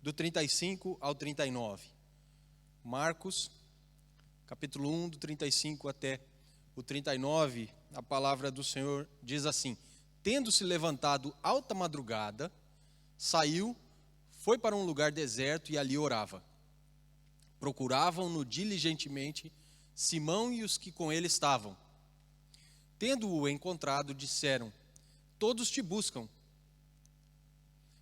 do 35 ao 39. Marcos, capítulo 1, do 35 até o 39, a palavra do Senhor diz assim: Tendo-se levantado alta madrugada, saiu, foi para um lugar deserto e ali orava. Procuravam-no diligentemente Simão e os que com ele estavam. Tendo-o encontrado, disseram: Todos te buscam.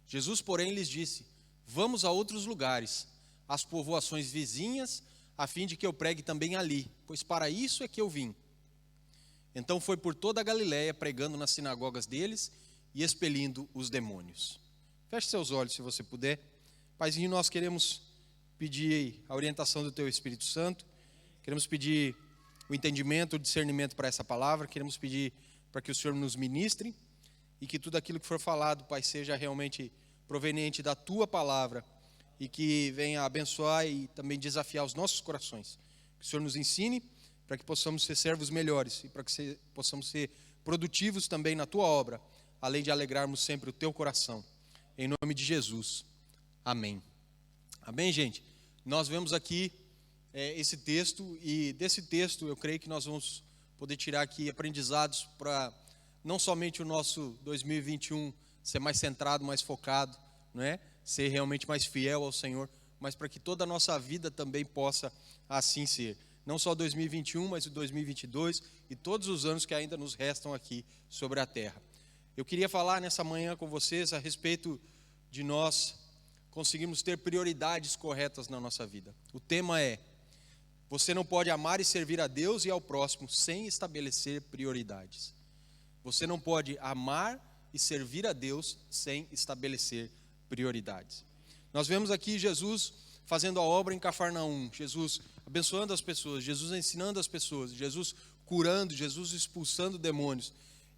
Jesus, porém, lhes disse: Vamos a outros lugares, às povoações vizinhas, a fim de que eu pregue também ali, pois para isso é que eu vim. Então foi por toda a Galiléia, pregando nas sinagogas deles e expelindo os demônios. Feche seus olhos, se você puder. Paizinho, nós queremos pedir a orientação do Teu Espírito Santo, queremos pedir o entendimento, o discernimento para essa palavra, queremos pedir para que o Senhor nos ministre e que tudo aquilo que for falado, Pai, seja realmente proveniente da Tua palavra e que venha abençoar e também desafiar os nossos corações. Que o Senhor nos ensine para que possamos ser servos melhores e para que possamos ser produtivos também na Tua obra, além de alegrarmos sempre o Teu coração. Em nome de Jesus. Amém. Amém, gente? Nós vemos aqui esse texto e desse texto eu creio que nós vamos poder tirar aqui aprendizados para não somente o nosso 2021 ser mais centrado, mais focado, não é? Ser realmente mais fiel ao Senhor, mas para que toda a nossa vida também possa assim ser. Não só 2021, mas o 2022 e todos os anos que ainda nos restam aqui sobre a terra. Eu queria falar nessa manhã com vocês a respeito de nós conseguirmos ter prioridades corretas na nossa vida. O tema é: você não pode amar e servir a Deus e ao próximo sem estabelecer prioridades. Você não pode amar e servir a Deus sem estabelecer prioridades. Nós vemos aqui Jesus fazendo a obra em Cafarnaum, Jesus abençoando as pessoas, Jesus ensinando as pessoas, Jesus curando, Jesus expulsando demônios.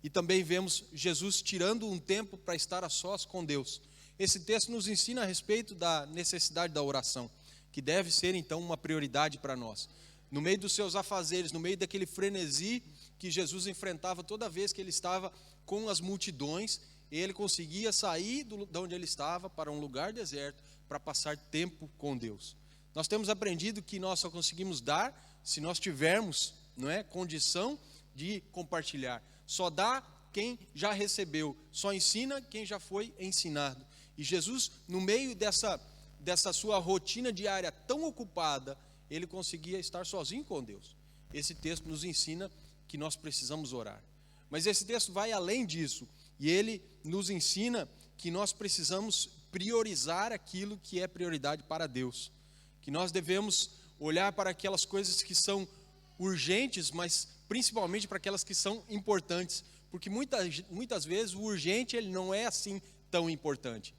E também vemos Jesus tirando um tempo para estar a sós com Deus. Esse texto nos ensina a respeito da necessidade da oração, que deve ser então uma prioridade para nós. No meio dos seus afazeres, no meio daquele frenesi que Jesus enfrentava toda vez que ele estava com as multidões, ele conseguia sair de onde ele estava para um lugar deserto para passar tempo com Deus. Nós temos aprendido que nós só conseguimos dar se nós tivermos, não é, condição de compartilhar. Só dá quem já recebeu, só ensina quem já foi ensinado. E Jesus, no meio dessa sua rotina diária tão ocupada, ele conseguia estar sozinho com Deus. Esse texto nos ensina que nós precisamos orar. Mas esse texto vai além disso, e ele nos ensina que nós precisamos priorizar aquilo que é prioridade para Deus. Que nós devemos olhar para aquelas coisas que são urgentes, mas principalmente para aquelas que são importantes, porque muitas vezes o urgente ele não é assim tão importante.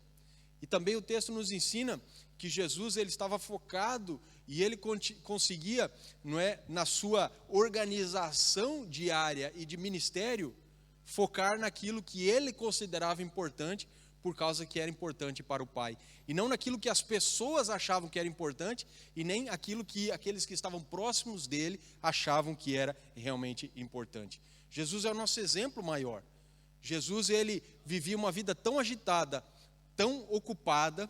E também o texto nos ensina que Jesus ele estava focado e ele conseguia, não é, na sua organização diária e de ministério, focar naquilo que ele considerava importante, por causa que era importante para o Pai. E não naquilo que as pessoas achavam que era importante, e nem aquilo que aqueles que estavam próximos dele achavam que era realmente importante. Jesus é o nosso exemplo maior. Jesus ele vivia uma vida tão agitada, tão ocupada,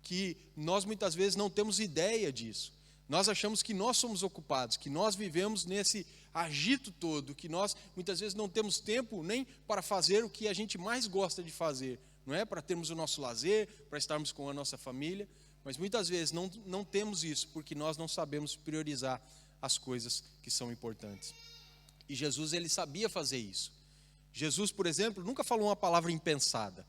que nós muitas vezes não temos ideia disso. Nós achamos que nós somos ocupados, que nós vivemos nesse agito todo, que nós muitas vezes não temos tempo nem para fazer o que a gente mais gosta de fazer, não é? Para termos o nosso lazer, para estarmos com a nossa família, mas muitas vezes não temos isso, porque nós não sabemos priorizar as coisas que são importantes. E Jesus ele sabia fazer isso. Jesus, por exemplo, nunca falou uma palavra impensada.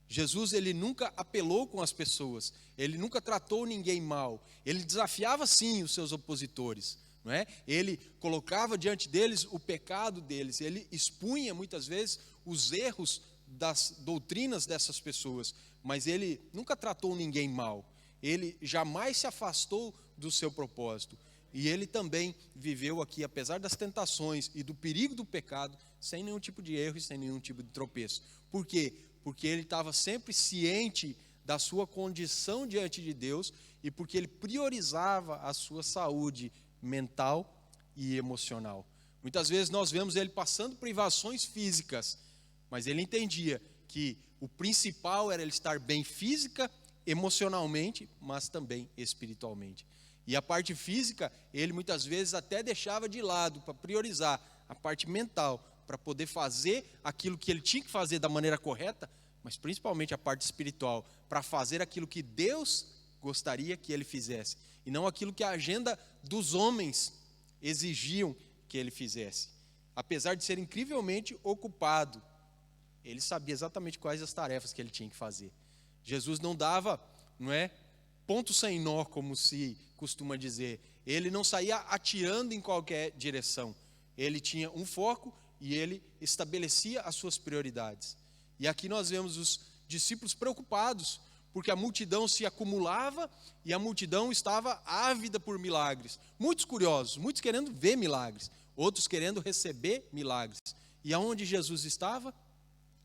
Jesus ele nunca apelou com as pessoas, ele nunca tratou ninguém mal, ele desafiava sim os seus opositores, não é? Ele colocava diante deles o pecado deles, ele expunha muitas vezes os erros das doutrinas dessas pessoas, mas ele nunca tratou ninguém mal, ele jamais se afastou do seu propósito. E ele também viveu aqui, apesar das tentações e do perigo do pecado, sem nenhum tipo de erro e sem nenhum tipo de tropeço. Por quê? Porque ele estava sempre ciente da sua condição diante de Deus e porque ele priorizava a sua saúde mental e emocional. Muitas vezes nós vemos ele passando privações físicas, mas ele entendia que o principal era ele estar bem física emocionalmente, mas também espiritualmente. E a parte física, ele muitas vezes até deixava de lado para priorizar a parte mental, para poder fazer aquilo que ele tinha que fazer da maneira correta, mas principalmente a parte espiritual, para fazer aquilo que Deus gostaria que ele fizesse, e não aquilo que a agenda dos homens exigiam que ele fizesse. Apesar de ser incrivelmente ocupado, ele sabia exatamente quais as tarefas que ele tinha que fazer. Jesus não dava, ponto sem nó, como se costuma dizer. Ele não saía atirando em qualquer direção. Ele tinha um foco e ele estabelecia as suas prioridades. E aqui nós vemos os discípulos preocupados, porque a multidão se acumulava e a multidão estava ávida por milagres. Muitos curiosos, muitos querendo ver milagres, outros querendo receber milagres. E aonde Jesus estava?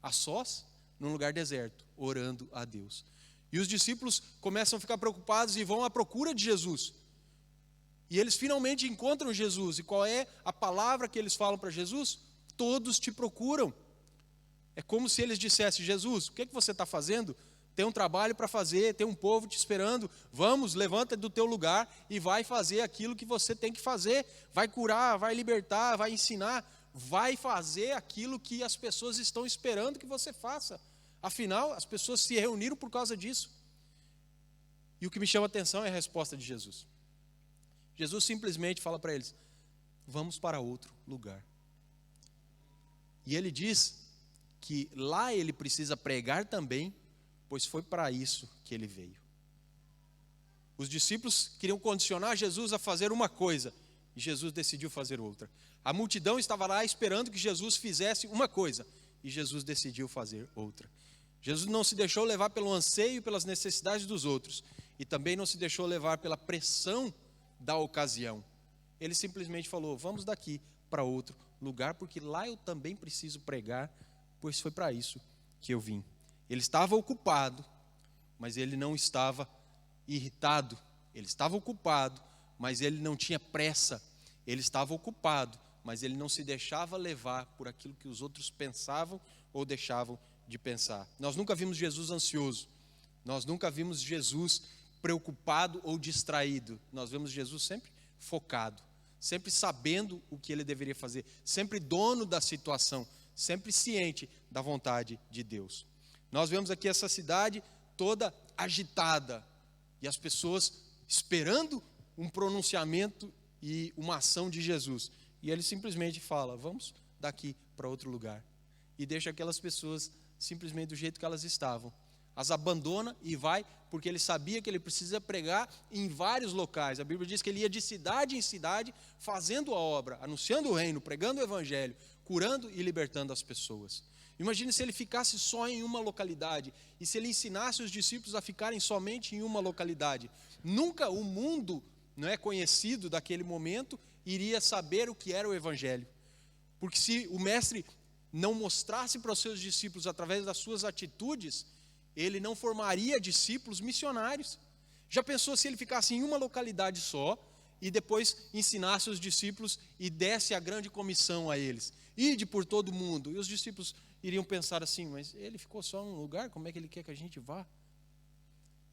A sós, num lugar deserto, orando a Deus. E os discípulos começam a ficar preocupados e vão à procura de Jesus. E eles finalmente encontram Jesus. E qual é a palavra que eles falam para Jesus? Todos te procuram. É como se eles dissessem: Jesus, o que você está fazendo? Tem um trabalho para fazer, tem um povo te esperando. Vamos, levanta do teu lugar e vai fazer aquilo que você tem que fazer. Vai curar, vai libertar, vai ensinar. Vai fazer aquilo que as pessoas estão esperando que você faça. Afinal, as pessoas se reuniram por causa disso. E o que me chama a atenção é a resposta de Jesus. Jesus simplesmente fala para eles: vamos para outro lugar. E ele diz que lá ele precisa pregar também, pois foi para isso que ele veio. Os discípulos queriam condicionar Jesus a fazer uma coisa, e Jesus decidiu fazer outra. A multidão estava lá esperando que Jesus fizesse uma coisa, e Jesus decidiu fazer outra. Jesus não se deixou levar pelo anseio e pelas necessidades dos outros, e também não se deixou levar pela pressão da ocasião. Ele simplesmente falou: vamos daqui para outro lugar, porque lá eu também preciso pregar, pois foi para isso que eu vim. Ele estava ocupado, mas ele não estava irritado. Ele estava ocupado, mas ele não tinha pressa. Ele estava ocupado, mas ele não se deixava levar por aquilo que os outros pensavam ou deixavam de pensar. Nós nunca vimos Jesus ansioso. Nós nunca vimos Jesus preocupado ou distraído. Nós vemos Jesus sempre focado, sempre sabendo o que ele deveria fazer, sempre dono da situação, sempre ciente da vontade de Deus. Nós vemos aqui essa cidade toda agitada e as pessoas esperando um pronunciamento e uma ação de Jesus. E ele simplesmente fala: vamos daqui para outro lugar. E deixa aquelas pessoas simplesmente do jeito que elas estavam. As abandona e vai, porque ele sabia que ele precisa pregar em vários locais. A Bíblia diz que ele ia de cidade em cidade, fazendo a obra, anunciando o reino, pregando o evangelho, curando e libertando as pessoas. Imagine se ele ficasse só em uma localidade, e se ele ensinasse os discípulos a ficarem somente em uma localidade. Nunca o mundo conhecido daquele momento iria saber o que era o evangelho. Porque se o mestre não mostrasse para os seus discípulos através das suas atitudes, ele não formaria discípulos missionários. Já pensou se ele ficasse em uma localidade só e depois ensinasse os discípulos e desse a grande comissão a eles? Ide por todo mundo. E os discípulos iriam pensar assim: mas ele ficou só num lugar, como é que ele quer que a gente vá?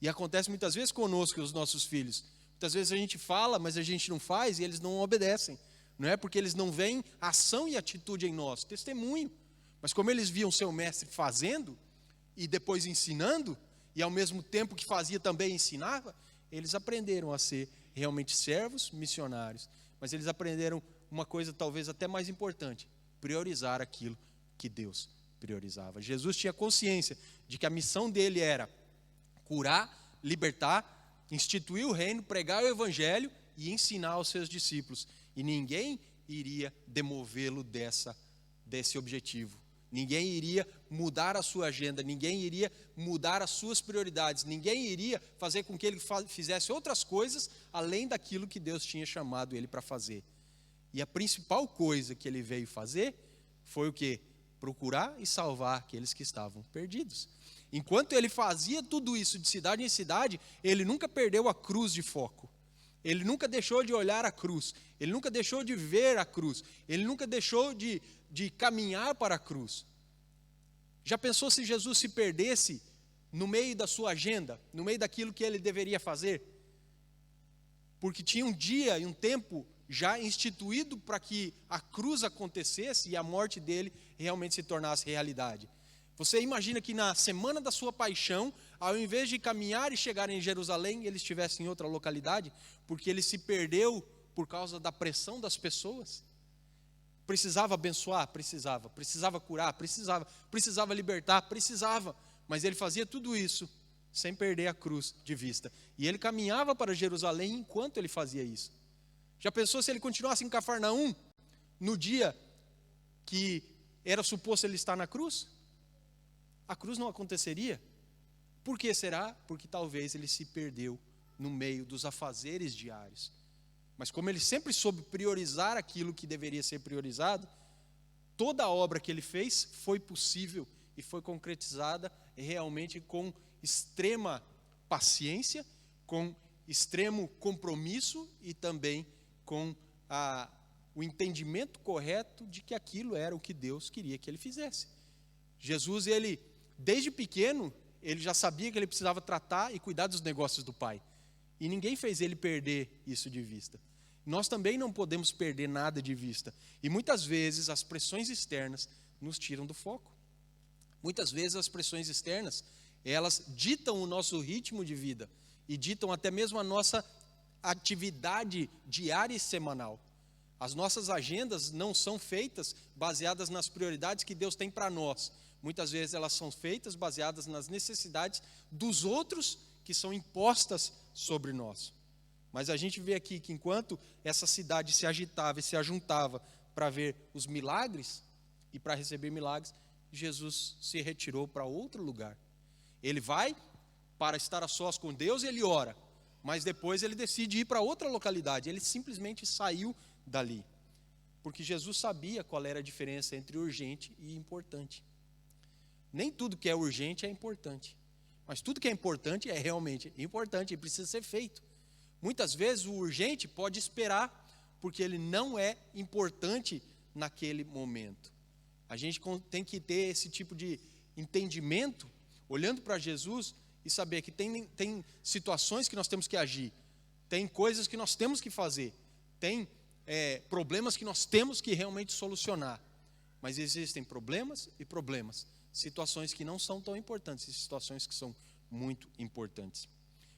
E acontece muitas vezes conosco e os nossos filhos. Muitas vezes a gente fala, mas a gente não faz e eles não obedecem. Não é porque eles não veem ação e atitude em nós, testemunho. Mas como eles viam seu mestre fazendo e depois ensinando, e ao mesmo tempo que fazia também ensinava, eles aprenderam a ser realmente servos missionários. Mas eles aprenderam uma coisa talvez até mais importante: priorizar aquilo que Deus priorizava. Jesus tinha consciência de que a missão dele era curar, libertar, instituir o reino, pregar o evangelho e ensinar aos seus discípulos. E ninguém iria demovê-lo desse objetivo. Ninguém iria mudar a sua agenda, ninguém iria mudar as suas prioridades, ninguém iria fazer com que ele fizesse outras coisas além daquilo que Deus tinha chamado ele para fazer. E a principal coisa que ele veio fazer foi o quê? Procurar e salvar aqueles que estavam perdidos. Enquanto ele fazia tudo isso de cidade em cidade, ele nunca perdeu a cruz de foco. Ele nunca deixou de olhar a cruz, ele nunca deixou de ver a cruz, ele nunca deixou de caminhar para a cruz. Já pensou se Jesus se perdesse no meio da sua agenda, no meio daquilo que ele deveria fazer, porque tinha um dia e um tempo já instituído para que a cruz acontecesse e a morte dele realmente se tornasse realidade. Você imagina que na semana da sua paixão, ao invés de caminhar e chegar em Jerusalém, ele estivesse em outra localidade, porque ele se perdeu por causa da pressão das pessoas? Precisava abençoar? Precisava. Precisava curar? Precisava. Precisava libertar? Precisava. Mas ele fazia tudo isso sem perder a cruz de vista. E ele caminhava para Jerusalém enquanto ele fazia isso. Já pensou se ele continuasse em Cafarnaum, no dia que era suposto ele estar na cruz? A cruz não aconteceria. Por que será? Porque talvez ele se perdeu no meio dos afazeres diários. Mas como ele sempre soube priorizar aquilo que deveria ser priorizado, toda a obra que ele fez foi possível e foi concretizada realmente com extrema paciência, com extremo compromisso e também com o entendimento correto de que aquilo era o que Deus queria que ele fizesse. Jesus, ele, desde pequeno, ele já sabia que ele precisava tratar e cuidar dos negócios do Pai. E ninguém fez ele perder isso de vista. Nós também não podemos perder nada de vista. E muitas vezes as pressões externas nos tiram do foco. Muitas vezes as pressões externas, elas ditam o nosso ritmo de vida e ditam até mesmo a nossa atividade diária e semanal. As nossas agendas não são feitas baseadas nas prioridades que Deus tem para nós. Muitas vezes elas são feitas baseadas nas necessidades dos outros que são impostas sobre nós. Mas a gente vê aqui que enquanto essa cidade se agitava e se ajuntava para ver os milagres e para receber milagres, Jesus se retirou para outro lugar. Ele vai para estar a sós com Deus e ele ora, mas depois ele decide ir para outra localidade. Ele simplesmente saiu dali, porque Jesus sabia qual era a diferença entre urgente e importante. Nem tudo que é urgente é importante, mas tudo que é importante é realmente importante e precisa ser feito. Muitas vezes o urgente pode esperar, porque ele não é importante naquele momento. A gente tem que ter esse tipo de entendimento, olhando para Jesus e saber que tem situações que nós temos que agir, tem coisas que nós temos que fazer, tem problemas que nós temos que realmente solucionar. Mas existem problemas e problemas, situações que não são tão importantes e situações que são muito importantes.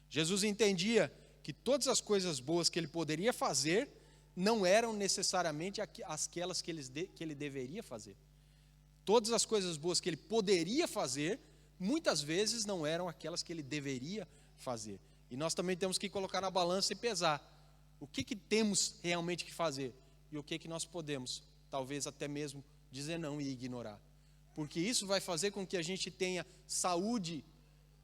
Jesus entendia que todas as coisas boas que ele poderia fazer não eram necessariamente aquelas que ele deveria fazer. Todas as coisas boas que ele poderia fazer, muitas vezes não eram aquelas que ele deveria fazer. E nós também temos que colocar na balança e pesar o que temos realmente que fazer e o que nós podemos, talvez até mesmo, dizer não e ignorar. Porque isso vai fazer com que a gente tenha saúde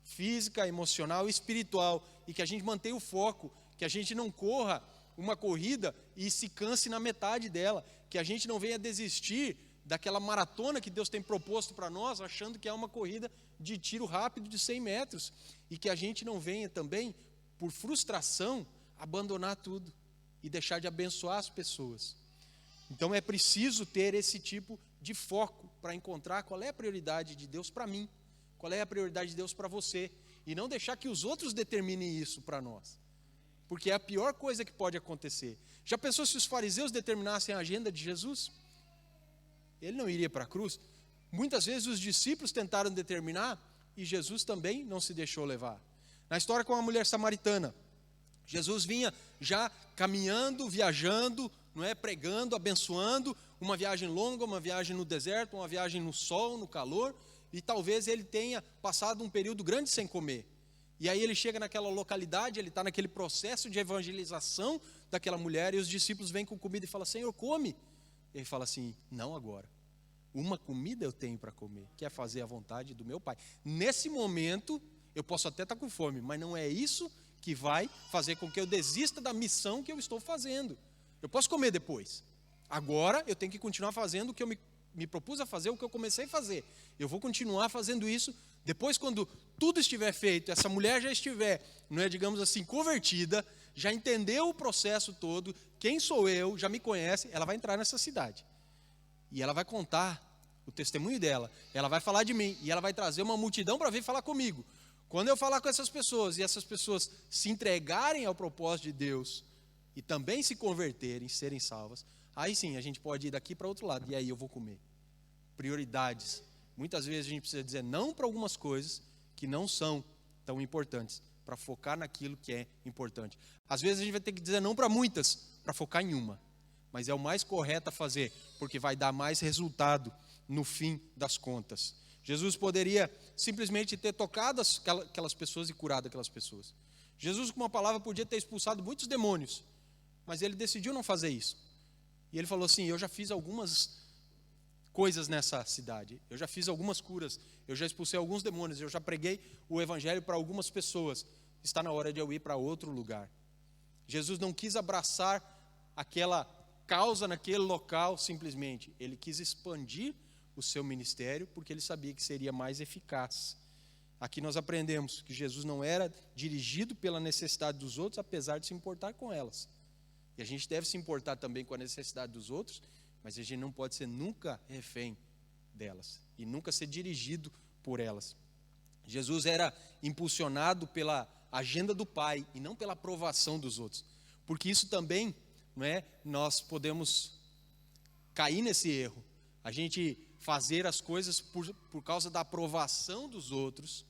física, emocional e espiritual, e que a gente mantenha o foco, que a gente não corra uma corrida e se canse na metade dela, que a gente não venha desistir daquela maratona que Deus tem proposto para nós, achando que é uma corrida de tiro rápido de 100 metros, e que a gente não venha também, por frustração, abandonar tudo e deixar de abençoar as pessoas. Então é preciso ter esse tipo de foco para encontrar qual é a prioridade de Deus para mim, qual é a prioridade de Deus para você, e não deixar que os outros determinem isso para nós, porque é a pior coisa que pode acontecer. Já pensou se os fariseus determinassem a agenda de Jesus? Ele não iria para a cruz. Muitas vezes os discípulos tentaram determinar e Jesus também não se deixou levar. Na história com a mulher samaritana, Jesus vinha já caminhando, viajando, não é, pregando, abençoando, uma viagem longa, uma viagem no deserto, uma viagem no sol, no calor, e talvez ele tenha passado um período grande sem comer. E aí ele chega naquela localidade, ele está naquele processo de evangelização daquela mulher, e os discípulos vêm com comida e falam: Senhor, come. Ele fala assim: não agora, uma comida eu tenho para comer, que é fazer a vontade do meu Pai. Nesse momento, eu posso até estar com fome, mas não é isso que vai fazer com que eu desista da missão que eu estou fazendo. Eu posso comer depois. Agora eu tenho que continuar fazendo o que eu me propus a fazer, o que eu comecei a fazer. Eu vou continuar fazendo isso. Depois, quando tudo estiver feito, essa mulher já estiver, não é, digamos assim, convertida, já entendeu o processo todo, quem sou eu, já me conhece, ela vai entrar nessa cidade. E ela vai contar o testemunho dela, ela vai falar de mim, e ela vai trazer uma multidão para vir falar comigo. Quando eu falar com essas pessoas e essas pessoas se entregarem ao propósito de Deus e também se converterem, serem salvas, aí sim a gente pode ir daqui para outro lado, e aí eu vou comer. Prioridades. Muitas vezes a gente precisa dizer não para algumas coisas que não são tão importantes, para focar naquilo que é importante. Às vezes a gente vai ter que dizer não para muitas, para focar em uma. Mas é o mais correto a fazer, porque vai dar mais resultado no fim das contas. Jesus poderia simplesmente ter tocado aquelas pessoas e curado aquelas pessoas. Jesus, com uma palavra, podia ter expulsado muitos demônios, mas ele decidiu não fazer isso. E ele falou assim: eu já fiz algumas coisas nessa cidade, eu já fiz algumas curas, eu já expulsei alguns demônios, eu já preguei o evangelho para algumas pessoas, está na hora de eu ir para outro lugar. Jesus não quis abraçar aquela causa naquele local simplesmente, ele quis expandir o seu ministério, porque ele sabia que seria mais eficaz. Aqui nós aprendemos que Jesus não era dirigido pela necessidade dos outros, apesar de se importar com elas. E a gente deve se importar também com a necessidade dos outros, mas a gente não pode ser nunca refém delas e nunca ser dirigido por elas. Jesus era impulsionado pela agenda do Pai e não pela aprovação dos outros, porque isso também, não é, nós podemos cair nesse erro, a gente fazer as coisas por causa da aprovação dos outros,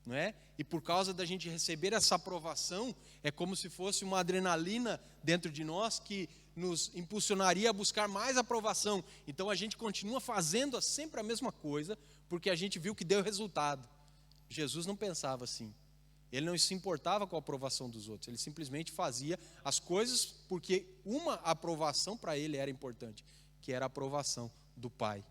não é? E por causa da gente receber essa aprovação, é como se fosse uma adrenalina dentro de nós que nos impulsionaria a buscar mais aprovação. Então a gente continua fazendo sempre a mesma coisa, porque a gente viu que deu resultado. Jesus não pensava assim. Ele não se importava com a aprovação dos outros, ele simplesmente fazia as coisas porque uma aprovação para ele era importante, que era a aprovação do Pai.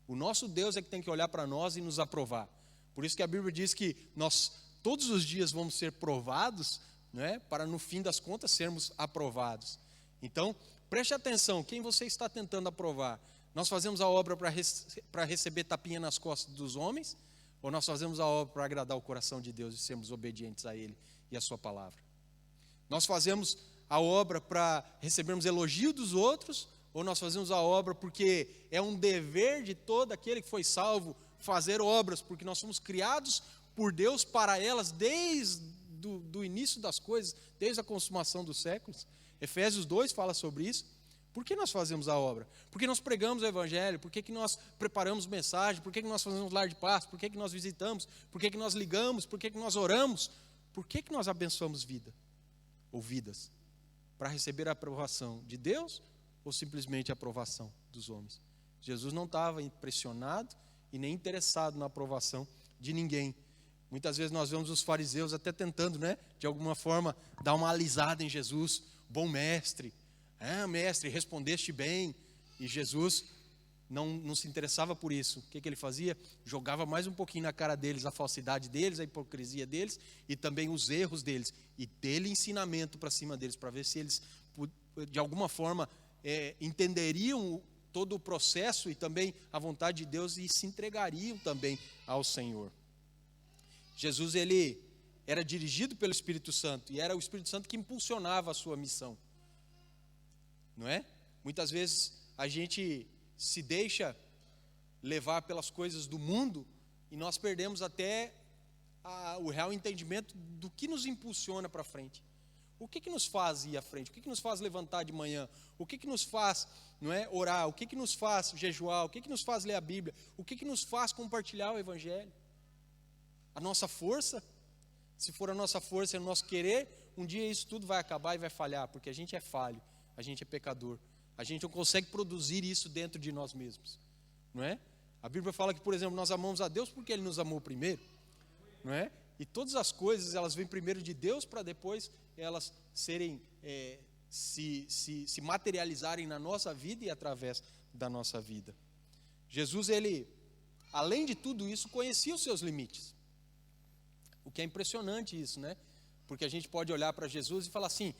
O nosso Deus é que tem que olhar para nós e nos aprovar. Por isso que a Bíblia diz que nós todos os dias vamos ser provados, não é? Para no fim das contas sermos aprovados. Então, preste atenção, quem você está tentando aprovar? Nós fazemos a obra para receber tapinha nas costas dos homens? Ou nós fazemos a obra para agradar o coração de Deus e sermos obedientes a Ele e a Sua palavra? Nós fazemos a obra para recebermos elogio dos outros? Ou nós fazemos a obra porque é um dever de todo aquele que foi salvo fazer obras, porque nós somos criados por Deus para elas desde do início das coisas, desde a consumação dos séculos? Efésios 2 fala sobre isso. Por que nós fazemos a obra? Por que nós pregamos o evangelho? Por que nós preparamos mensagem? Por que nós fazemos lar de paz? Por que nós visitamos? Por que nós ligamos? Por que nós oramos? Por que nós abençoamos vida ou vidas? Para receber a aprovação de Deus ou simplesmente a aprovação dos homens? Jesus não estava impressionado e nem interessado na aprovação de ninguém. Muitas vezes nós vemos os fariseus até tentando, né, de alguma forma, dar uma alisada em Jesus. Bom mestre, mestre, respondeste bem. E Jesus não se interessava por isso. O que ele fazia? Jogava mais um pouquinho na cara deles a falsidade deles, a hipocrisia deles e também os erros deles. E dele ensinamento para cima deles, para ver se eles, de alguma forma, entenderiam todo o processo e também a vontade de Deus e se entregariam também ao Senhor. Jesus, ele era dirigido pelo Espírito Santo e era o Espírito Santo que impulsionava a sua missão. Não é? Muitas vezes a gente se deixa levar pelas coisas do mundo e nós perdemos até o real entendimento do que nos impulsiona para frente. O que nos faz ir à frente? O que nos faz levantar de manhã? O que nos faz, não é, orar? O que nos faz jejuar? O que nos faz ler a Bíblia? O que nos faz compartilhar o Evangelho? A nossa força? Se for a nossa força e o nosso querer, um dia isso tudo vai acabar e vai falhar, porque a gente é falho, a gente é pecador. A gente não consegue produzir isso dentro de nós mesmos, não é? A Bíblia fala que, por exemplo, nós amamos a Deus porque Ele nos amou primeiro, não é? E todas as coisas, elas vêm primeiro de Deus para depois elas serem, se materializarem na nossa vida e através da nossa vida. Jesus, ele, além de tudo isso, conhecia os seus limites. O que é impressionante isso, né? Porque a gente pode olhar para Jesus e falar assim,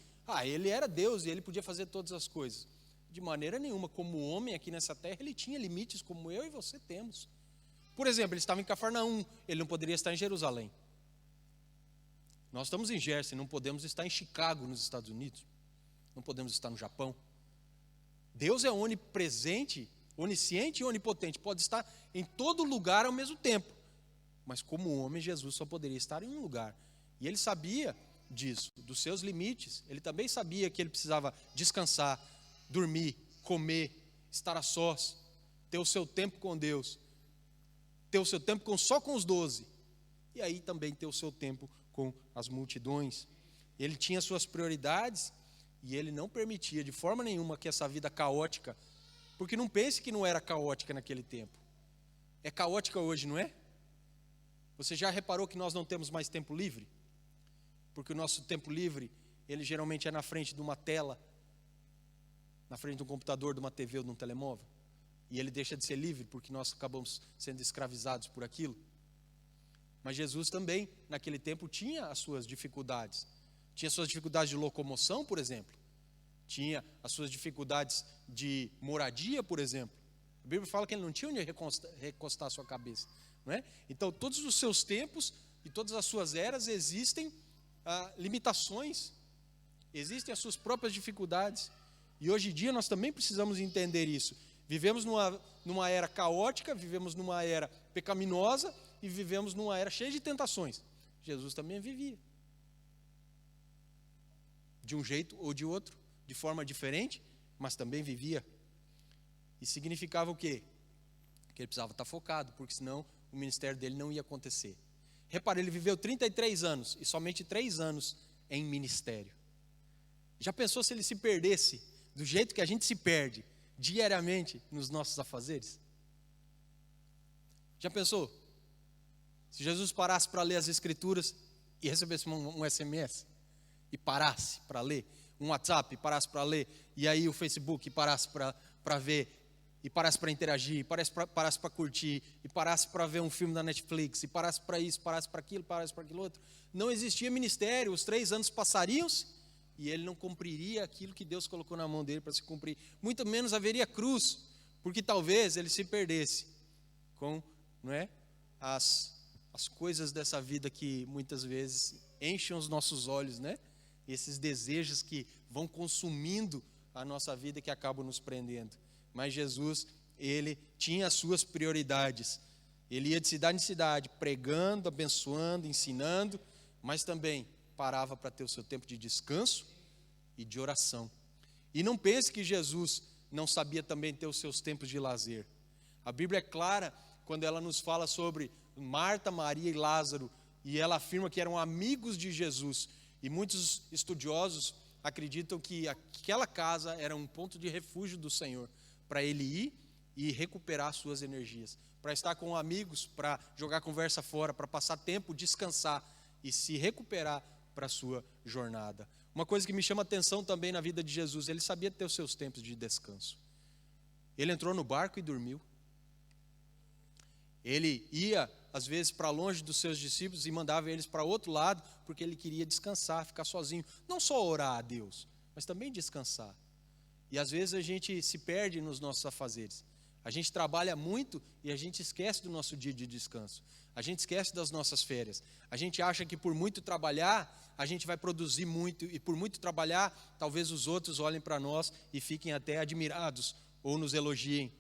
ele era Deus e ele podia fazer todas as coisas. De maneira nenhuma, como homem aqui nessa terra, ele tinha limites como eu e você temos. Por exemplo, ele estava em Cafarnaum, ele não poderia estar em Jerusalém. Nós estamos em Jersey, não podemos estar em Chicago, nos Estados Unidos. Não podemos estar no Japão. Deus é onipresente, onisciente e onipotente. Pode estar em todo lugar ao mesmo tempo. Mas como homem, Jesus só poderia estar em um lugar. E ele sabia disso, dos seus limites. Ele também sabia que ele precisava descansar, dormir, comer, estar a sós, ter o seu tempo com Deus, ter o seu tempo só com os 12. E aí também ter o seu tempo com as multidões. Ele tinha suas prioridades e ele não permitia de forma nenhuma que essa vida caótica, porque não pense que não era caótica naquele tempo. É caótica hoje, não é? Você já reparou que nós não temos mais tempo livre? Porque o nosso tempo livre, ele geralmente é na frente de uma tela, na frente de um computador, de uma TV ou de um telemóvel. E ele deixa de ser livre porque nós acabamos sendo escravizados por aquilo. Mas Jesus também, naquele tempo, tinha as suas dificuldades. Tinha suas dificuldades de locomoção, por exemplo. Tinha as suas dificuldades de moradia, por exemplo. A Bíblia fala que ele não tinha onde recostar a sua cabeça, não é? Então, todos os seus tempos e todas as suas eras existem limitações, existem as suas próprias dificuldades. E hoje em dia nós também precisamos entender isso. Vivemos numa era caótica, vivemos numa era pecaminosa e vivemos numa era cheia de tentações. Jesus também vivia. De um jeito ou de outro, de forma diferente, mas também vivia. E significava o quê? Que ele precisava estar focado, porque senão o ministério dele não ia acontecer. Repare, ele viveu 33 anos e somente 3 anos em ministério. Já pensou se ele se perdesse do jeito que a gente se perde diariamente nos nossos afazeres? Já pensou? Se Jesus parasse para ler as Escrituras e recebesse um SMS e parasse para ler, um WhatsApp e parasse para ler, e aí o Facebook parasse para ver, e parasse para interagir, e parasse para curtir, e parasse para ver um filme da Netflix, e parasse para isso, parasse para aquilo outro, não existia ministério, os 3 anos passariam-se, e ele não cumpriria aquilo que Deus colocou na mão dele para se cumprir, muito menos haveria cruz, porque talvez ele se perdesse com, não é, as coisas dessa vida que muitas vezes enchem os nossos olhos, né? Esses desejos que vão consumindo a nossa vida e que acabam nos prendendo. Mas Jesus, ele tinha as suas prioridades. Ele ia de cidade em cidade, pregando, abençoando, ensinando, mas também parava para ter o seu tempo de descanso e de oração. E não pense que Jesus não sabia também ter os seus tempos de lazer. A Bíblia é clara quando ela nos fala sobre Marta, Maria e Lázaro, e ela afirma que eram amigos de Jesus. E muitos estudiosos acreditam que aquela casa era um ponto de refúgio do Senhor, para ele ir e recuperar suas energias, para estar com amigos, para jogar conversa fora, para passar tempo, descansar e se recuperar para a sua jornada. Uma coisa que me chama a atenção também na vida de Jesus, ele sabia ter os seus tempos de descanso. Ele entrou no barco e dormiu. Ele ia, às vezes, para longe dos seus discípulos e mandava eles para outro lado, porque ele queria descansar, ficar sozinho. Não só orar a Deus, mas também descansar. E às vezes a gente se perde nos nossos afazeres. A gente trabalha muito e a gente esquece do nosso dia de descanso. A gente esquece das nossas férias. A gente acha que por muito trabalhar, a gente vai produzir muito. E por muito trabalhar, talvez os outros olhem para nós e fiquem até admirados ou nos elogiem.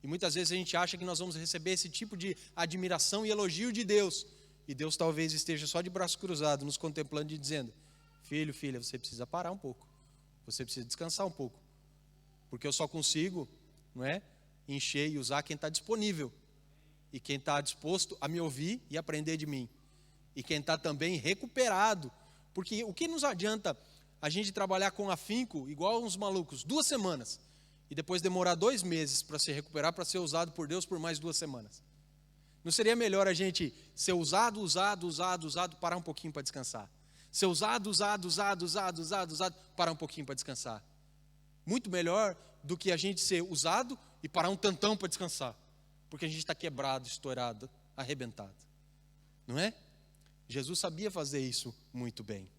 E muitas vezes a gente acha que nós vamos receber esse tipo de admiração e elogio de Deus. E Deus talvez esteja só de braço cruzado, nos contemplando e dizendo: filho, filha, você precisa parar um pouco. Você precisa descansar um pouco. Porque eu só consigo, não é, encher e usar quem está disponível. E quem está disposto a me ouvir e aprender de mim. E quem está também recuperado. Porque o que nos adianta a gente trabalhar com afinco, igual uns malucos, 2 semanas, e depois demorar 2 meses para se recuperar, para ser usado por Deus por mais 2 semanas? Não seria melhor a gente ser usado, parar um pouquinho para descansar? Ser usado, parar um pouquinho para descansar? Muito melhor do que a gente ser usado e parar um tantão para descansar. Porque a gente está quebrado, estourado, arrebentado. Não é? Jesus sabia fazer isso muito bem.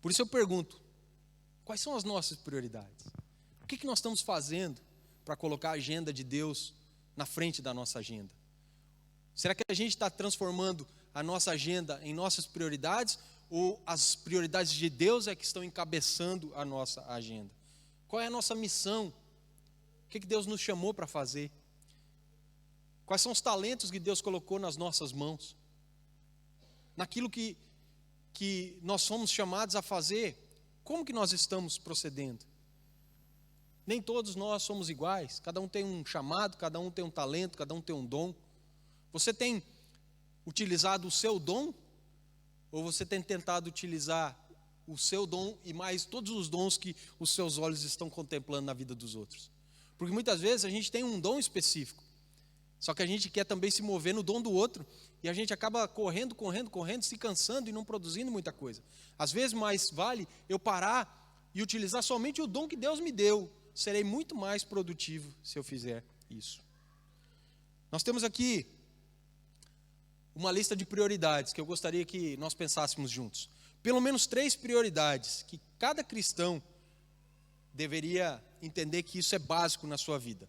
Por isso eu pergunto, quais são as nossas prioridades? O que nós estamos fazendo para colocar a agenda de Deus na frente da nossa agenda? Será que a gente está transformando a nossa agenda em nossas prioridades? Ou as prioridades de Deus é que estão encabeçando a nossa agenda? Qual é a nossa missão? O que Deus nos chamou para fazer? Quais são os talentos que Deus colocou nas nossas mãos? Naquilo que nós somos chamados a fazer, como que nós estamos procedendo? Nem todos nós somos iguais, cada um tem um chamado, cada um tem um talento, cada um tem um dom. Você tem utilizado o seu dom? Ou você tem tentado utilizar o seu dom e mais todos os dons que os seus olhos estão contemplando na vida dos outros? Porque muitas vezes a gente tem um dom específico, só que a gente quer também se mover no dom do outro, e a gente acaba correndo, se cansando e não produzindo muita coisa. Às vezes mais vale eu parar e utilizar somente o dom que Deus me deu. Serei muito mais produtivo se eu fizer isso. Nós temos aqui uma lista de prioridades que eu gostaria que nós pensássemos juntos. Pelo menos 3 prioridades que cada cristão deveria entender que isso é básico na sua vida.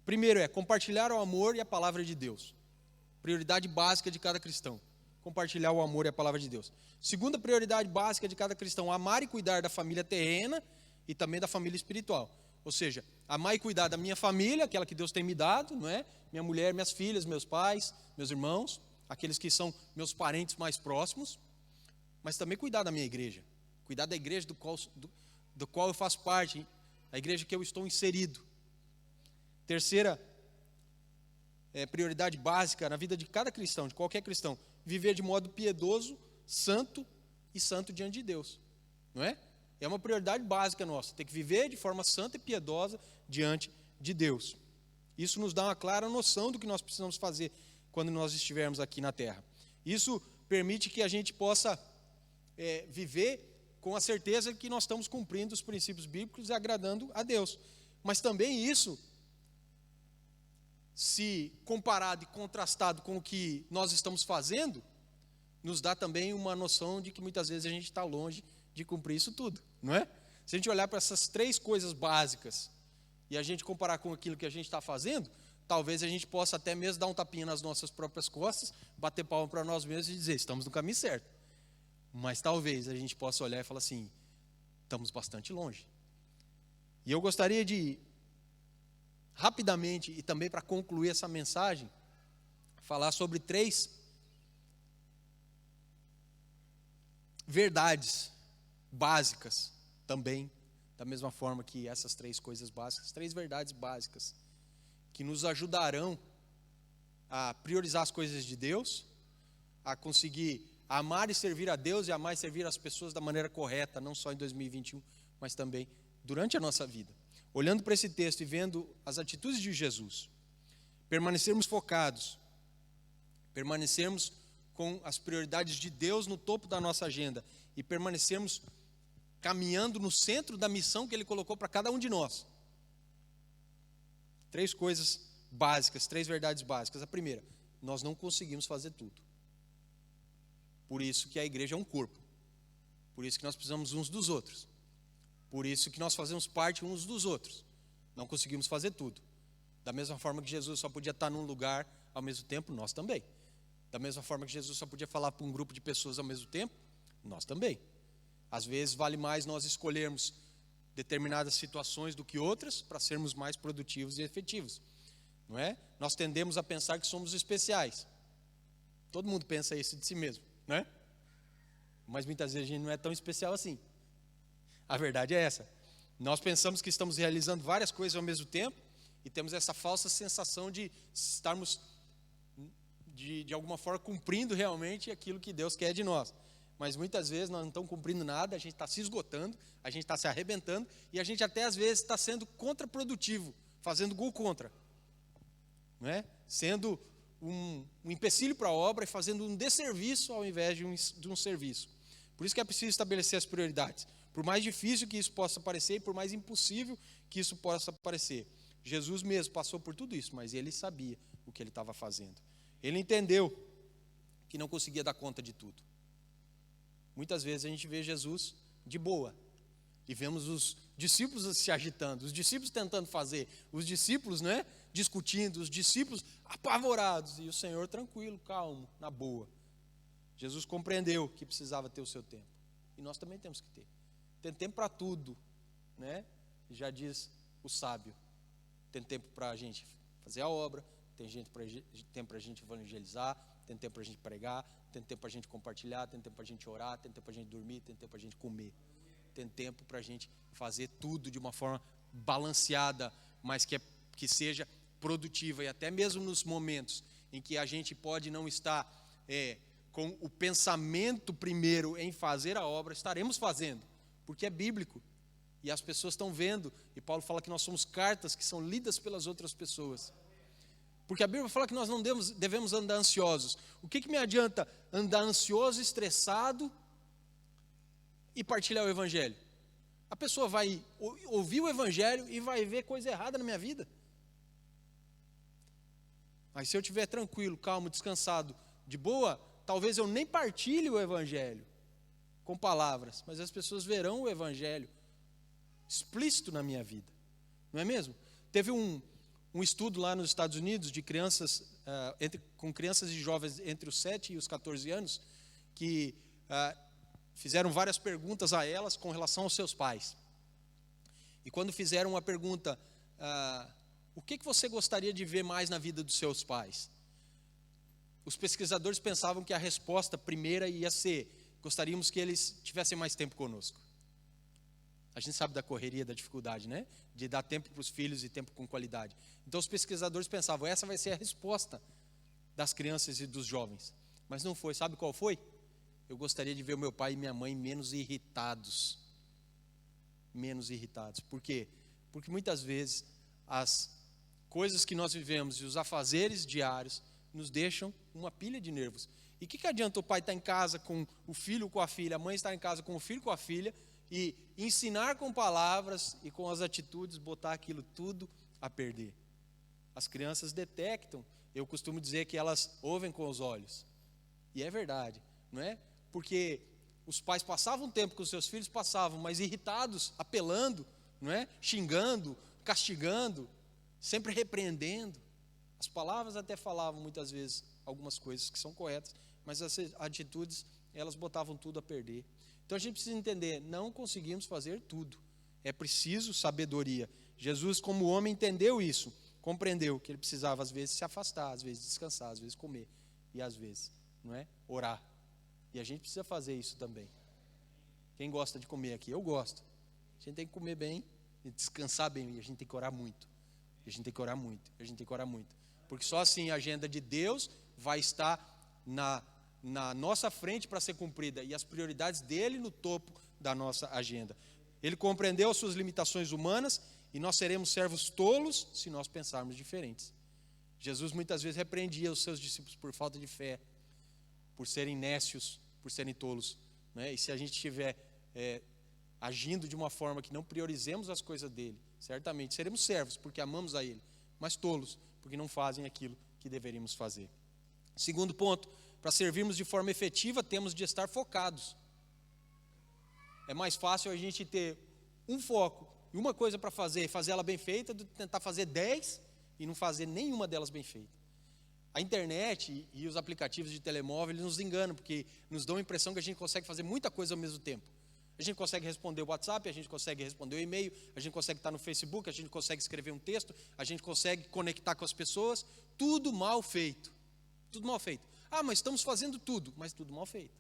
Primeiro é compartilhar o amor e a palavra de Deus. Prioridade básica de cada cristão. Compartilhar o amor e a palavra de Deus. Segunda prioridade básica de cada cristão, amar e cuidar da família terrena e também da família espiritual. Ou seja, amar e cuidar da minha família, aquela que Deus tem me dado, não é? Minha mulher, minhas filhas, meus pais, meus irmãos, aqueles que são meus parentes mais próximos, mas também cuidar da minha igreja, cuidar da igreja do qual eu faço parte, a igreja que eu estou inserido. Terceira prioridade básica na vida de cada cristão, de qualquer cristão, viver de modo piedoso, santo e santo diante de Deus, não é? É uma prioridade básica nossa, ter que viver de forma santa e piedosa diante de Deus. Isso nos dá uma clara noção do que nós precisamos fazer quando nós estivermos aqui na terra. Isso permite que a gente possa viver com a certeza que nós estamos cumprindo os princípios bíblicos e agradando a Deus. Mas também isso, se comparado e contrastado com o que nós estamos fazendo, nos dá também uma noção de que muitas vezes a gente está longe de cumprir isso tudo, não é? Se a gente olhar para essas 3 coisas básicas e a gente comparar com aquilo que a gente está fazendo, talvez a gente possa até mesmo dar um tapinha nas nossas próprias costas, bater palma para nós mesmos e dizer, estamos no caminho certo. Mas talvez a gente possa olhar e falar assim, estamos bastante longe. E eu gostaria de, rapidamente, e também para concluir essa mensagem, falar sobre 3 verdades básicas também, da mesma forma que essas 3 coisas básicas, 3 verdades básicas que nos ajudarão a priorizar as coisas de Deus, a conseguir amar e servir a Deus e amar e servir as pessoas da maneira correta, não só em 2021, mas também durante a nossa vida. Olhando para esse texto e vendo as atitudes de Jesus, permanecermos focados, permanecermos com as prioridades de Deus no topo da nossa agenda e permanecermos caminhando no centro da missão que Ele colocou para cada um de nós. 3 coisas básicas, 3 verdades básicas. A primeira, nós não conseguimos fazer tudo. Por isso que a igreja é um corpo. Por isso que nós precisamos uns dos outros. Por isso que nós fazemos parte uns dos outros. Não conseguimos fazer tudo. Da mesma forma que Jesus só podia estar num lugar ao mesmo tempo, nós também. Da mesma forma que Jesus só podia falar para um grupo de pessoas ao mesmo tempo, nós também. Às vezes vale mais nós escolhermos determinadas situações do que outras para sermos mais produtivos e efetivos, não é? Nós tendemos a pensar que somos especiais. Todo mundo pensa isso de si mesmo, não é? Mas muitas vezes a gente não é tão especial assim. A verdade é essa. Nós pensamos que estamos realizando várias coisas ao mesmo tempo e temos essa falsa sensação de estarmos de alguma forma cumprindo realmente aquilo que Deus quer de nós. Mas muitas vezes nós não estamos cumprindo nada, a gente está se esgotando, a gente está se arrebentando e a gente até às vezes está sendo contraprodutivo, fazendo gol contra, não é? Sendo um empecilho para a obra e fazendo um desserviço ao invés de um serviço. Por isso que é preciso estabelecer as prioridades. Por mais difícil que isso possa parecer e por mais impossível que isso possa parecer. Jesus mesmo passou por tudo isso, mas ele sabia o que ele estava fazendo. Ele entendeu que não conseguia dar conta de tudo. Muitas vezes a gente vê Jesus de boa e vemos os discípulos se agitando, os discípulos tentando fazer, os discípulos, né, discutindo, os discípulos apavorados e o Senhor tranquilo, calmo, na boa. Jesus compreendeu que precisava ter o seu tempo e nós também temos que ter. Tem tempo para tudo, né? Já diz o sábio. Tem tempo para a gente fazer a obra, tem tempo para a gente evangelizar, tem tempo para a gente pregar, tem tempo para a gente compartilhar, tem tempo para a gente orar, tem tempo para a gente dormir, tem tempo para a gente comer. Tem tempo para a gente fazer tudo de uma forma balanceada, mas que seja produtiva. E até mesmo nos momentos em que a gente pode não estar com o pensamento primeiro em fazer a obra, estaremos fazendo, porque é bíblico. E as pessoas estão vendo, e Paulo fala que nós somos cartas que são lidas pelas outras pessoas. Porque a Bíblia fala que nós não devemos andar ansiosos. O que me adianta andar ansioso, estressado e partilhar o Evangelho? A pessoa vai ouvir o Evangelho e vai ver coisa errada na minha vida. Mas se eu estiver tranquilo, calmo, descansado, de boa, talvez eu nem partilhe o Evangelho com palavras, mas as pessoas verão o Evangelho explícito na minha vida, não é mesmo? Teve um estudo lá nos Estados Unidos de crianças, com crianças e jovens entre os 7 e os 14 anos, que fizeram várias perguntas a elas com relação aos seus pais. E quando fizeram uma pergunta, o que você gostaria de ver mais na vida dos seus pais? Os pesquisadores pensavam que a resposta primeira ia ser: gostaríamos que eles tivessem mais tempo conosco. A gente sabe da correria, da dificuldade, né? De dar tempo para os filhos e tempo com qualidade. Então os pesquisadores pensavam, essa vai ser a resposta das crianças e dos jovens. Mas não foi. Sabe qual foi? Eu gostaria de ver o meu pai e minha mãe menos irritados. Menos irritados. Por quê? Porque muitas vezes as coisas que nós vivemos e os afazeres diários nos deixam uma pilha de nervos. E o que adianta o pai estar em casa com o filho ou com a filha, a mãe estar em casa com o filho ou com a filha, e ensinar com palavras e com as atitudes, botar aquilo tudo a perder? As crianças detectam, eu costumo dizer que elas ouvem com os olhos. E é verdade, não é? Porque os pais passavam tempo com os seus filhos, mas irritados, apelando, não é? Xingando, castigando, sempre repreendendo. As palavras até falavam muitas vezes algumas coisas que são corretas, mas as atitudes, elas botavam tudo a perder. Então a gente precisa entender, não conseguimos fazer tudo. É preciso sabedoria. Jesus, como homem, entendeu isso, compreendeu que ele precisava às vezes se afastar, às vezes descansar, às vezes comer e às vezes, não é, orar. E a gente precisa fazer isso também. Quem gosta de comer aqui? Eu gosto. A gente tem que comer bem e descansar bem, e a gente tem que orar muito. E a gente tem que orar muito, a gente tem que orar muito. Porque só assim a agenda de Deus vai estar na nossa frente para ser cumprida, e as prioridades dele no topo da nossa agenda. Ele compreendeu as suas limitações humanas, e nós seremos servos tolos se nós pensarmos diferentes. Jesus muitas vezes repreendia os seus discípulos por falta de fé, por serem nécios, por serem tolos, né? E se a gente estiver agindo de uma forma que não priorizemos as coisas dele, certamente seremos servos porque amamos a ele, mas tolos porque não fazem aquilo que deveríamos fazer. Segundo ponto, para servirmos de forma efetiva, temos de estar focados. É mais fácil a gente ter um foco e uma coisa para fazer, e fazer ela bem feita, do que tentar fazer 10 e não fazer nenhuma delas bem feita. A internet e os aplicativos de telemóvel nos enganam, porque nos dão a impressão que a gente consegue fazer muita coisa ao mesmo tempo. A gente consegue responder o WhatsApp, a gente consegue responder o e-mail, a gente consegue estar no Facebook, a gente consegue escrever um texto, a gente consegue conectar com as pessoas, tudo mal feito. Tudo mal feito. Ah, mas estamos fazendo tudo, mas tudo mal feito.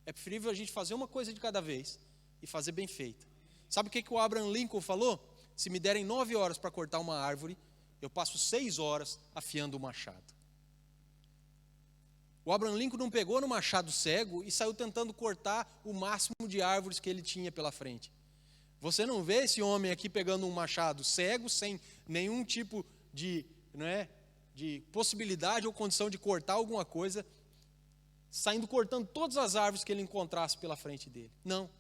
É preferível a gente fazer uma coisa de cada vez e fazer bem feita. Sabe o que o Abraham Lincoln falou? Se me derem 9 horas para cortar uma árvore, eu passo 6 horas afiando o machado. O Abraham Lincoln não pegou no machado cego e saiu tentando cortar o máximo de árvores que ele tinha pela frente. Você não vê esse homem aqui pegando um machado cego, sem nenhum tipo de possibilidade ou condição de cortar alguma coisa, saindo cortando todas as árvores que ele encontrasse pela frente dele. Não.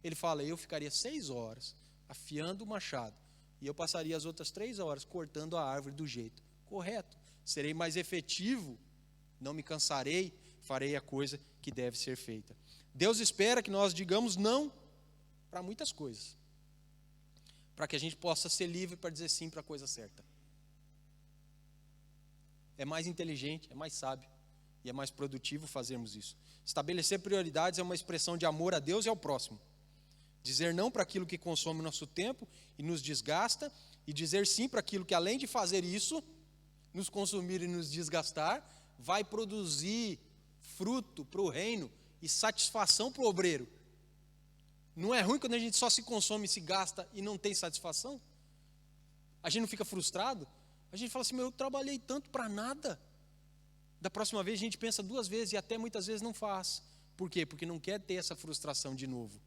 Ele fala, eu ficaria 6 horas afiando o machado, e eu passaria as outras 3 horas cortando a árvore do jeito correto. Serei mais efetivo, não me cansarei, farei a coisa que deve ser feita. Deus espera que nós digamos não para muitas coisas, para que a gente possa ser livre para dizer sim para a coisa certa. É mais inteligente, é mais sábio e é mais produtivo fazermos isso. Estabelecer prioridades é uma expressão de amor a Deus e ao próximo. Dizer não para aquilo que consome nosso tempo e nos desgasta, e dizer sim para aquilo que, além de fazer isso, nos consumir e nos desgastar, vai produzir fruto para o reino e satisfação para o obreiro. Não é ruim quando a gente só se consome, se gasta e não tem satisfação? A gente não fica frustrado? A gente fala assim, eu trabalhei tanto para nada. Da próxima vez a gente pensa 2 vezes e até muitas vezes não faz. Por quê? Porque não quer ter essa frustração de novo,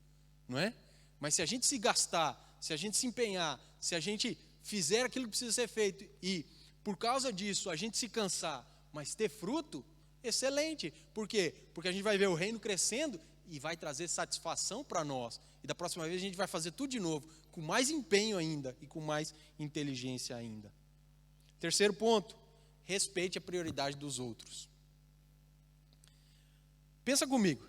não é? Mas se a gente se gastar, se a gente se empenhar, se a gente fizer aquilo que precisa ser feito e por causa disso a gente se cansar, mas ter fruto, excelente. Por quê? Porque a gente vai ver o reino crescendo e vai trazer satisfação para nós. E da próxima vez a gente vai fazer tudo de novo, com mais empenho ainda e com mais inteligência ainda. Terceiro ponto, respeite a prioridade dos outros. Pensa comigo,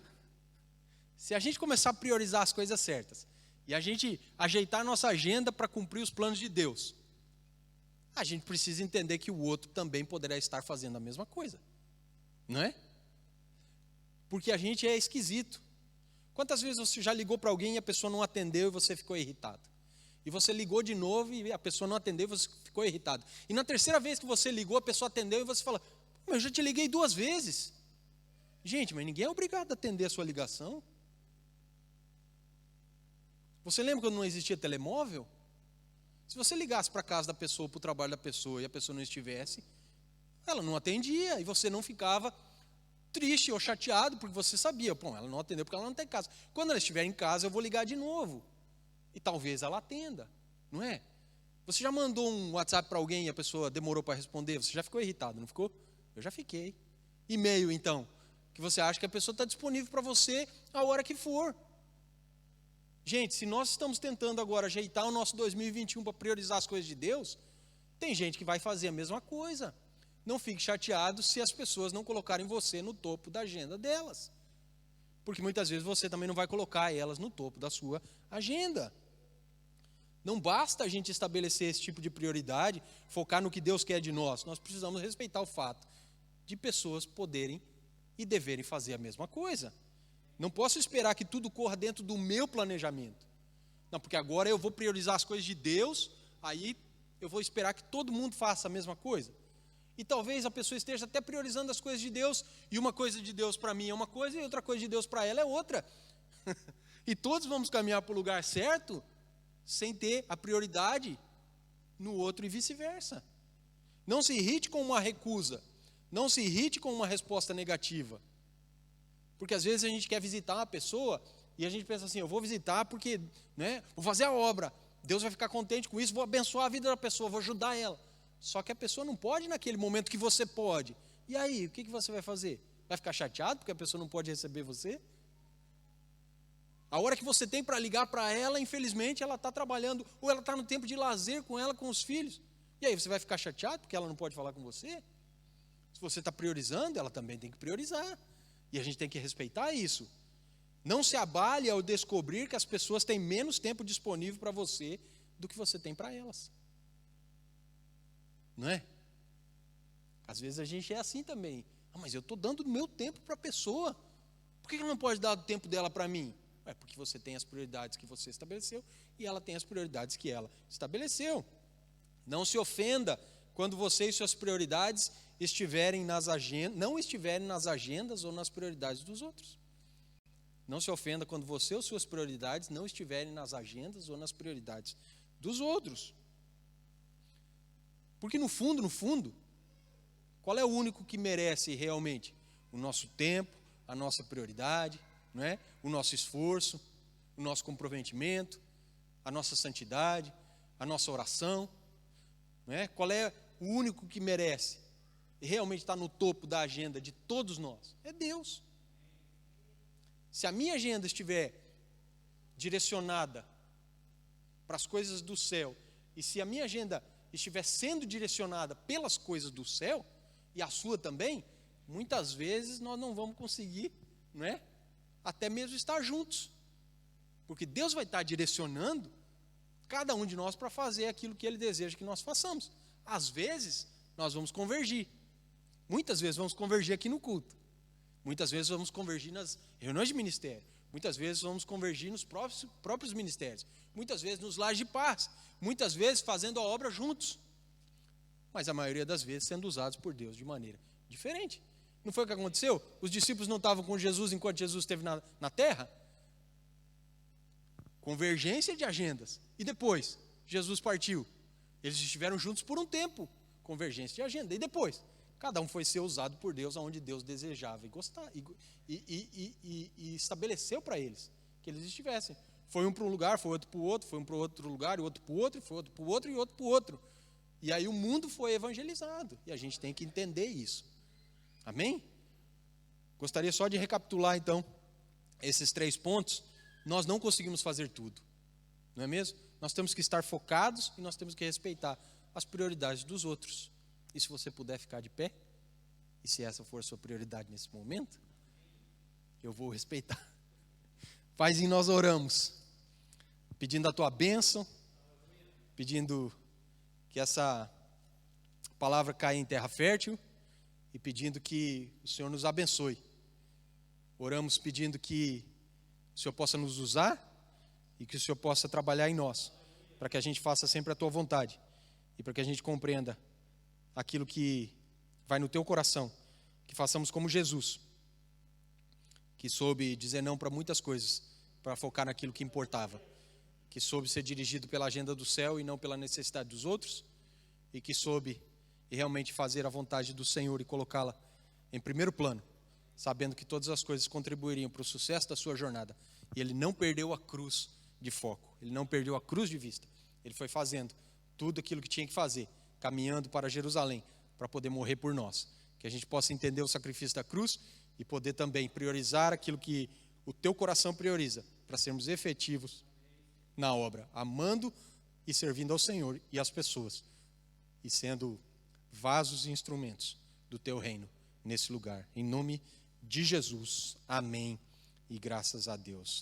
se a gente começar a priorizar as coisas certas, e a gente ajeitar a nossa agenda para cumprir os planos de Deus, a gente precisa entender que o outro também poderá estar fazendo a mesma coisa, não é? Porque a gente é esquisito. Quantas vezes você já ligou para alguém e a pessoa não atendeu e você ficou irritado? E você ligou de novo e a pessoa não atendeu e você ficou irritado. E na terceira vez que você ligou, a pessoa atendeu e você fala, mas eu já te liguei 2 vezes. Gente, mas ninguém é obrigado a atender a sua ligação. Você lembra quando não existia telemóvel? Se você ligasse para a casa da pessoa, para o trabalho da pessoa, e a pessoa não estivesse, ela não atendia, e você não ficava triste ou chateado, porque você sabia, ela não atendeu porque ela não está em casa. Quando ela estiver em casa, eu vou ligar de novo. E talvez ela atenda, não é? Você já mandou um WhatsApp para alguém e a pessoa demorou para responder? Você já ficou irritado, não ficou? Eu já fiquei. E-mail, então, que você acha que a pessoa está disponível para você a hora que for. Gente, se nós estamos tentando agora ajeitar o nosso 2021 para priorizar as coisas de Deus, tem gente que vai fazer a mesma coisa. Não fique chateado se as pessoas não colocarem você no topo da agenda delas. Porque muitas vezes você também não vai colocar elas no topo da sua agenda. Não basta a gente estabelecer esse tipo de prioridade, focar no que Deus quer de nós. Nós precisamos respeitar o fato de pessoas poderem e deverem fazer a mesma coisa. Não posso esperar que tudo corra dentro do meu planejamento. Não, porque agora eu vou priorizar as coisas de Deus, aí eu vou esperar que todo mundo faça a mesma coisa. E talvez a pessoa esteja até priorizando as coisas de Deus, e uma coisa de Deus para mim é uma coisa, e outra coisa de Deus para ela é outra. E todos vamos caminhar para o lugar certo, sem ter a prioridade no outro e vice-versa. Não se irrite com uma recusa, não se irrite com uma resposta negativa. Porque às vezes a gente quer visitar uma pessoa e a gente pensa assim, eu vou visitar porque, vou fazer a obra, Deus vai ficar contente com isso, vou abençoar a vida da pessoa, vou ajudar ela. Só que a pessoa não pode naquele momento que você pode. E aí, o que você vai fazer? Vai ficar chateado porque a pessoa não pode receber você? A hora que você tem para ligar para ela, infelizmente, ela está trabalhando, ou ela está no tempo de lazer com ela, com os filhos. E aí, você vai ficar chateado porque ela não pode falar com você? Se você está priorizando, ela também tem que priorizar. E a gente tem que respeitar isso. Não se abale ao descobrir que as pessoas têm menos tempo disponível para você do que você tem para elas. Não é? Às vezes a gente é assim também. Mas eu estou dando o meu tempo para a pessoa. Por que ela não pode dar o tempo dela para mim? É porque você tem as prioridades que você estabeleceu e ela tem as prioridades que ela estabeleceu. Não se ofenda quando você e suas prioridades não estiverem nas agendas ou nas prioridades dos outros. Não se ofenda quando você ou suas prioridades não estiverem nas agendas ou nas prioridades dos outros. Porque no fundo, qual é o único que merece realmente? O nosso tempo, a nossa prioridade, não é? O nosso esforço, o nosso comprometimento, a nossa santidade, a nossa oração. Não é? Qual é o único que merece e realmente está no topo da agenda de todos nós? É Deus. Se a minha agenda estiver direcionada para as coisas do céu, e se a minha agenda estiver sendo direcionada pelas coisas do céu, e a sua também, muitas vezes nós não vamos conseguir, não é? Até mesmo estar juntos. Porque Deus vai estar direcionando cada um de nós para fazer aquilo que Ele deseja que nós façamos. Às vezes, nós vamos convergir. Muitas vezes vamos convergir aqui no culto. Muitas vezes vamos convergir nas reuniões de ministério. Muitas vezes vamos convergir nos próprios ministérios. Muitas vezes nos lares de paz. Muitas vezes fazendo a obra juntos. mas a maioria das vezes sendo usados por Deus de maneira diferente. Não foi o que aconteceu? Os discípulos não estavam com Jesus enquanto Jesus esteve na terra? Convergência de agendas. E depois, Jesus partiu. Eles estiveram juntos por um tempo. Convergência de agenda. E depois, cada um foi ser usado por Deus aonde Deus desejava e gostar, e estabeleceu para eles que eles estivessem. Foi um para um lugar, foi outro para o outro, foi um para outro lugar, e outro para o outro, foi outro para o outro e outro para o outro. E aí o mundo foi evangelizado. E a gente tem que entender isso. Amém? Gostaria só de recapitular então esses 3 pontos. Nós não conseguimos fazer tudo, não é mesmo? Nós temos que estar focados e nós temos que respeitar as prioridades dos outros. E se você puder ficar de pé, e se essa for a sua prioridade nesse momento, eu vou respeitar. Paizinho, nós oramos, pedindo a tua bênção, pedindo que essa palavra caia em terra fértil e pedindo que o Senhor nos abençoe. Oramos pedindo que o Senhor possa nos usar e que o Senhor possa trabalhar em nós, para que a gente faça sempre a tua vontade e para que a gente compreenda aquilo que vai no teu coração, que façamos como Jesus, que soube dizer não para muitas coisas, para focar naquilo que importava, que soube ser dirigido pela agenda do céu e não pela necessidade dos outros, e que soube realmente fazer a vontade do Senhor e colocá-la em primeiro plano, sabendo que todas as coisas contribuiriam para o sucesso da sua jornada. E ele não perdeu a cruz de foco, ele não perdeu a cruz de vista, ele foi fazendo tudo aquilo que tinha que fazer, caminhando para Jerusalém, para poder morrer por nós. Que a gente possa entender o sacrifício da cruz e poder também priorizar aquilo que o teu coração prioriza, para sermos efetivos na obra, amando e servindo ao Senhor e às pessoas, e sendo vasos e instrumentos do teu reino nesse lugar. Em nome de Jesus, amém e graças a Deus.